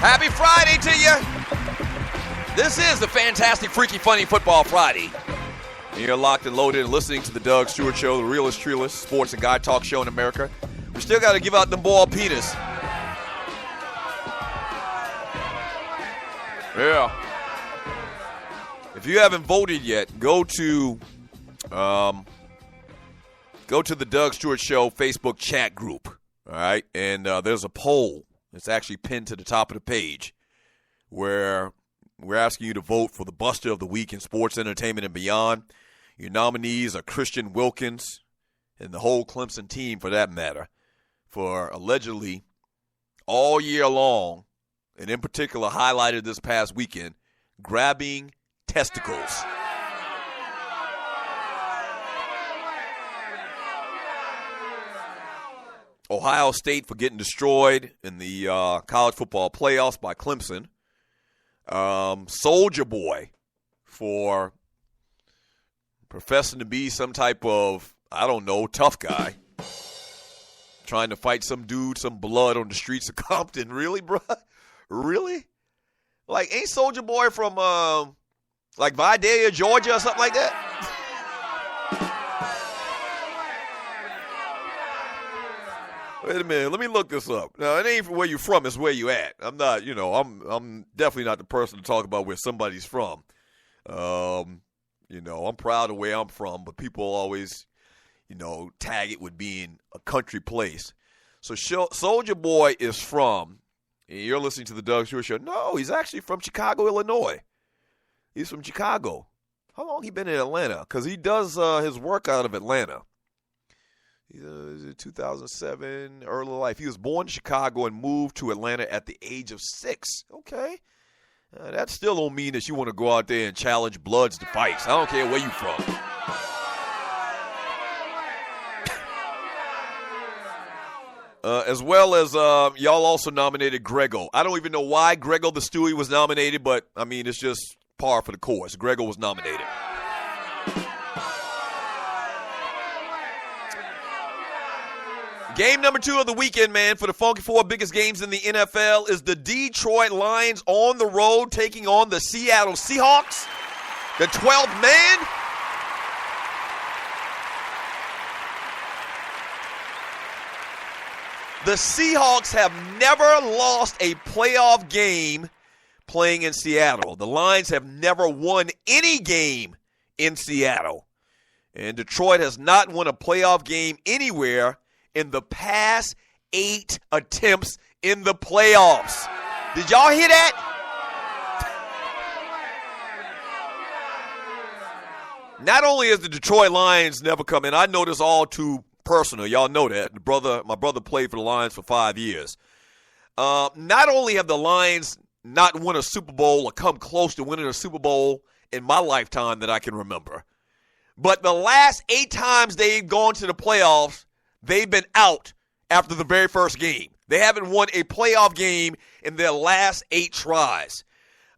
Happy Friday to you. This is the Fantastic, Freaky, Funny Football Friday. You're locked and loaded and listening to the Doug Stewart Show, the realest, truest sports and guy talk show in America. We still got to give out them ball penis. Yeah. If you haven't voted yet, go to the Doug Stewart Show Facebook chat group. All right, and there's a poll. It's actually pinned to the top of the page where we're asking you to vote for the Buster of the Week in sports, entertainment, and beyond. Your nominees are Christian Wilkins and the whole Clemson team, for that matter, for allegedly all year long, and in particular highlighted this past weekend, grabbing testicles. Ohio State for getting destroyed in the college football playoffs by Clemson. Soulja Boy for professing to be some type of, I don't know, tough guy. Trying to fight some dude, some blood on the streets of Compton. Really, bro? Really? Like, ain't Soulja Boy from, like, Vidalia, Georgia or something like that? Wait a minute, let me look this up. Now, it ain't where you from, it's where you at. I'm not, I'm definitely not the person to talk about where somebody's from. I'm proud of where I'm from, but people always, tag it with being a country place. So Soulja Boy is from, and you're listening to the Doug Stewart Show. No, he's actually from Chicago, Illinois. He's from Chicago. How long he been in Atlanta? Because he does his work out of Atlanta. 2007, early life. He was born in Chicago and moved to Atlanta at the age of 6. Okay. That still don't mean that you want to go out there and challenge Bloods to fights. I don't care where you from. As well as y'all also nominated Grego. I don't even know why Grego the Stewie was nominated, but, I mean, it's just par for the course. Grego was nominated. Game number 2 of the weekend, man, for the Funky Four biggest games in the NFL is the Detroit Lions on the road taking on the Seattle Seahawks, the 12th man. The Seahawks have never lost a playoff game playing in Seattle. The Lions have never won any game in Seattle. And Detroit has not won a playoff game anywhere in the past 8 attempts in the playoffs. Did y'all hear that? Not only has the Detroit Lions never come in, I know this all too personal. Y'all know that. My brother played for the Lions for 5 years. Not only have the Lions not won a Super Bowl or come close to winning a Super Bowl in my lifetime that I can remember, but the last 8 times they've gone to the playoffs, they've been out after the very first game. They haven't won a playoff game in their last 8 tries.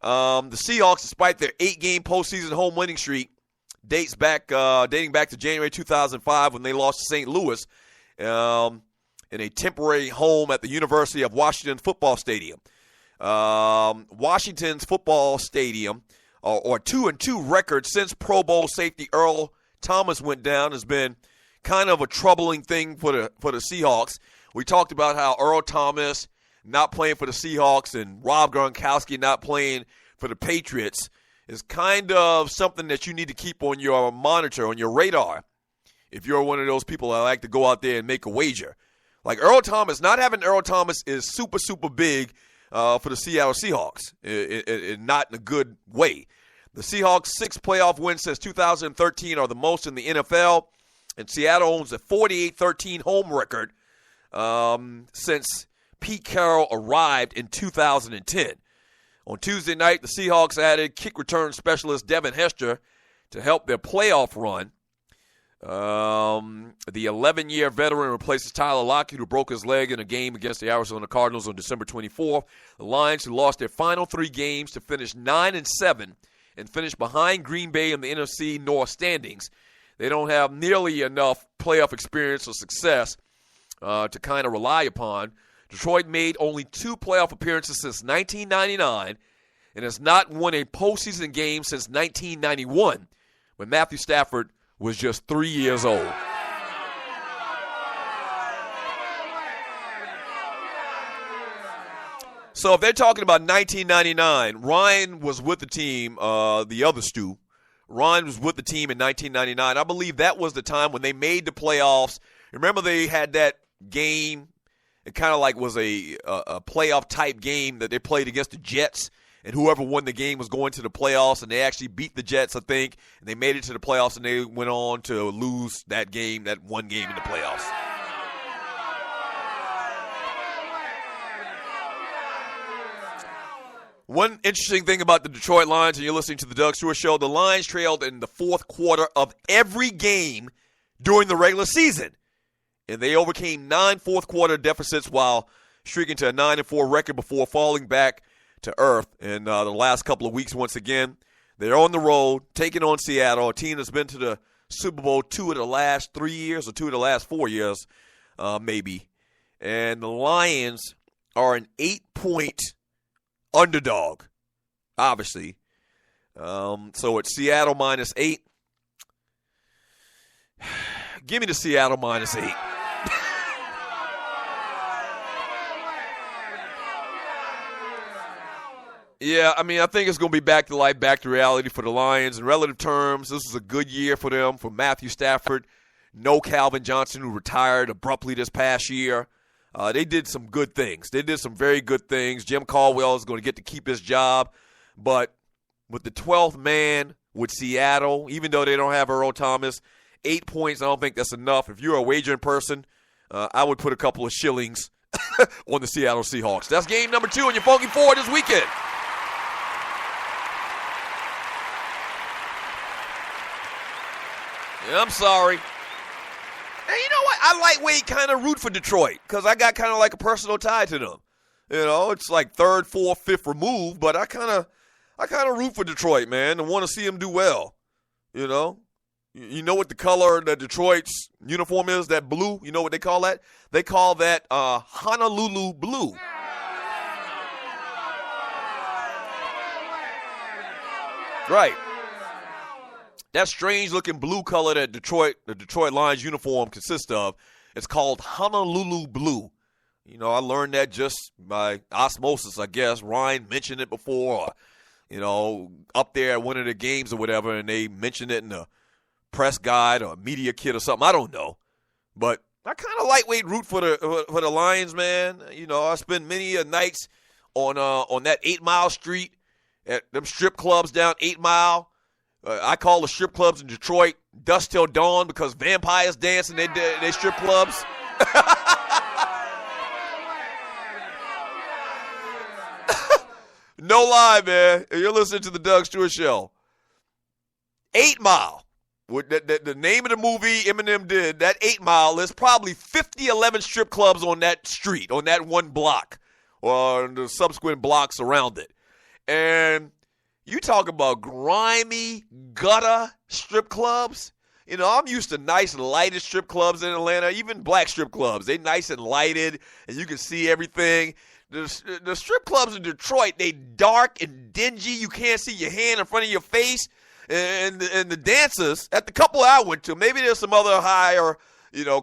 The Seahawks, despite their 8-game postseason home winning streak, dating back to January 2005 when they lost to St. Louis in a temporary home at the University of Washington football stadium. Washington's football stadium, or 2-2 record since Pro Bowl safety Earl Thomas went down, has been kind of a troubling thing for the Seahawks. We talked about how Earl Thomas not playing for the Seahawks and Rob Gronkowski not playing for the Patriots is kind of something that you need to keep on your monitor, on your radar, if you're one of those people that like to go out there and make a wager. Like Earl Thomas, not having Earl Thomas is super, super big for the Seattle Seahawks, not in a good way. The Seahawks' 6 playoff wins since 2013 are the most in the NFL, and Seattle owns a 48-13 home record since Pete Carroll arrived in 2010. On Tuesday night, the Seahawks added kick return specialist Devin Hester to help their playoff run. The 11-year veteran replaces Tyler Lockett, who broke his leg in a game against the Arizona Cardinals on December 24th. The Lions, who lost their final 3 games to finish 9-7 and finish behind Green Bay in the NFC North standings, they don't have nearly enough playoff experience or success to kind of rely upon. Detroit made only 2 playoff appearances since 1999 and has not won a postseason game since 1991, when Matthew Stafford was just 3 years old. So if they're talking about 1999, Ryan was with the team, the other Stu. Ryan was with the team in 1999. I believe that was the time when they made the playoffs. Remember they had that game, it kind of like was a playoff type game that they played against the Jets, and whoever won the game was going to the playoffs, and they actually beat the Jets, I think, and they made it to the playoffs, and they went on to lose that game, that one game in the playoffs. One interesting thing about the Detroit Lions, and you're listening to the Doug Stewart Show, the Lions trailed in the fourth quarter of every game during the regular season. And they overcame 9 fourth-quarter deficits while streaking to a 9-4 record before falling back to earth in the last couple of weeks once again. They're on the road, taking on Seattle, a team that's been to the Super Bowl 2 of the last 3 years or 2 of the last 4 years, maybe. And the Lions are an 8-point underdog, obviously. So it's Seattle -8. Give me the Seattle -8. Yeah, I mean, I think it's going to be back to life, back to reality for the Lions. In relative terms, this is a good year for them, for Matthew Stafford. No Calvin Johnson, who retired abruptly this past year. They did some good things. They did some very good things. Jim Caldwell is going to get to keep his job. But with the 12th man with Seattle, even though they don't have Earl Thomas, 8 points, I don't think that's enough. If you're a wagering person, I would put a couple of shillings on the Seattle Seahawks. That's game number 2 on your Funky Four this weekend. Yeah, I'm sorry. And you know what? I lightweight kind of root for Detroit because I got kind of like a personal tie to them. You know, it's like 3rd, 4th, 5th removed, but I kind of root for Detroit, man, and want to see them do well. You know? You know what the color that Detroit's uniform is, that blue? You know what they call that? They call that Honolulu blue. Right. That strange-looking blue color that the Detroit Lions uniform consists of, it's called Honolulu blue. You know, I learned that just by osmosis, I guess. Ryan mentioned it before, or, you know, up there at one of the games or whatever, and they mentioned it in the press guide or media kit or something. I don't know. But I kind of lightweight root for the Lions, man. You know, I spend many nights on that 8 Mile Street at them strip clubs down 8 Mile. I call the strip clubs in Detroit Dusk Till Dawn because vampires dance in they strip clubs. No lie, man. You're listening to the Doug Stewart Show. 8 Mile. The name of the movie Eminem did, that 8 Mile, there's probably 11 strip clubs on that street, on that one block, or the subsequent blocks around it. And you talk about grimy, gutter strip clubs. You know, I'm used to nice, lighted strip clubs in Atlanta, even black strip clubs. They nice and lighted, and you can see everything. The strip clubs in Detroit, they dark and dingy. You can't see your hand in front of your face. And the dancers, at the couple I went to, maybe there's some other higher,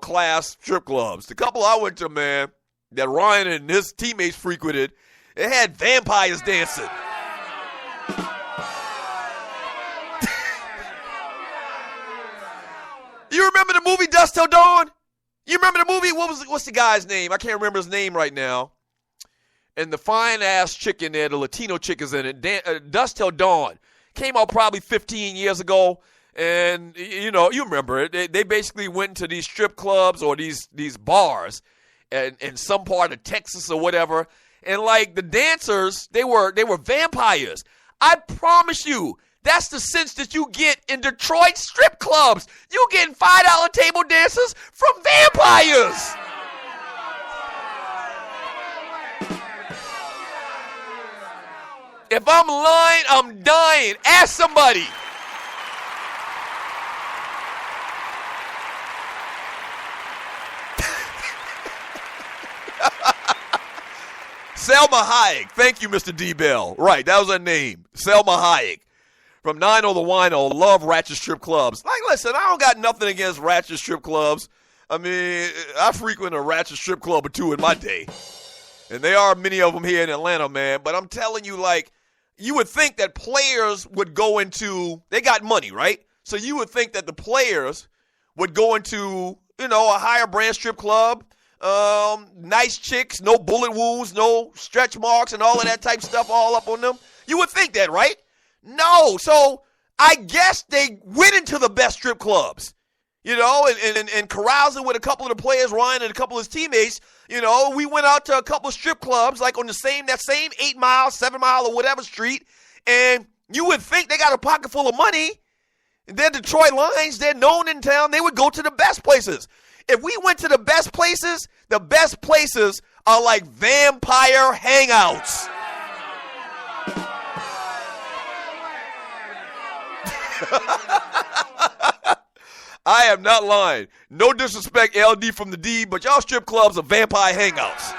class strip clubs. The couple I went to, man, that Ryan and his teammates frequented, it had vampires dancing. You remember the movie Dusk Till Dawn? You remember the movie? What's the guy's name? I can't remember his name right now. And the fine-ass chick in there, the Latino chick is in it, Dusk Till Dawn. Came out probably 15 years ago. And, you remember it. They basically went into these strip clubs or these bars in some part of Texas or whatever. And, like, the dancers, they were vampires. I promise you, that's the sense that you get in Detroit strip clubs. You getting $5 table dancers from vampires. If I'm lying, I'm dying. Ask somebody. Selma Hayek. Thank you, Mr. D. Bell. Right, that was her name. Selma Hayek. From 90 to Wino, love ratchet strip clubs. Like, listen, I don't got nothing against ratchet strip clubs. I mean, I frequent a ratchet strip club or two in my day. And there are many of them here in Atlanta, man. But I'm telling you, like, you would think that players would go into, they got money, right? So you would think that the players would go into, a higher brand strip club. Nice chicks, no bullet wounds, no stretch marks and all of that type of stuff all up on them. You would think that, right? No. So I guess they went into the best strip clubs, and carousing with a couple of the players, Ryan and a couple of his teammates. We went out to a couple of strip clubs, like on that same 8 Mile, 7 Mile, or whatever street. And you would think they got a pocket full of money. They're Detroit Lions. They're known in town. They would go to the best places. If we went to the best places are like vampire hangouts. I am not lying. No disrespect, LD from the D, but y'all strip clubs are vampire hangouts.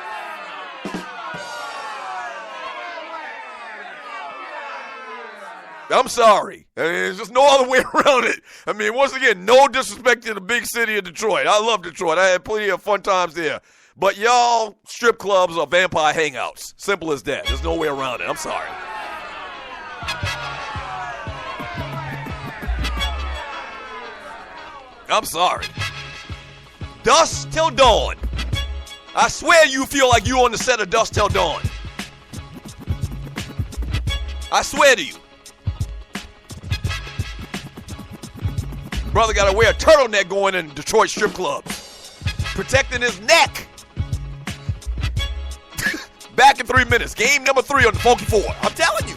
I'm sorry. I mean, there's just no other way around it. I mean, once again, no disrespect to the big city of Detroit. I love Detroit. I had plenty of fun times there. But y'all strip clubs are vampire hangouts. Simple as that. There's no way around it. I'm sorry. I'm sorry. Dusk till dawn. I swear you feel like you on the set of Dusk till dawn. I swear to you. Brother got to wear a turtleneck going in Detroit strip clubs. Protecting his neck. Back in 3 minutes. Game number 3 on the Funky 4. I'm telling you.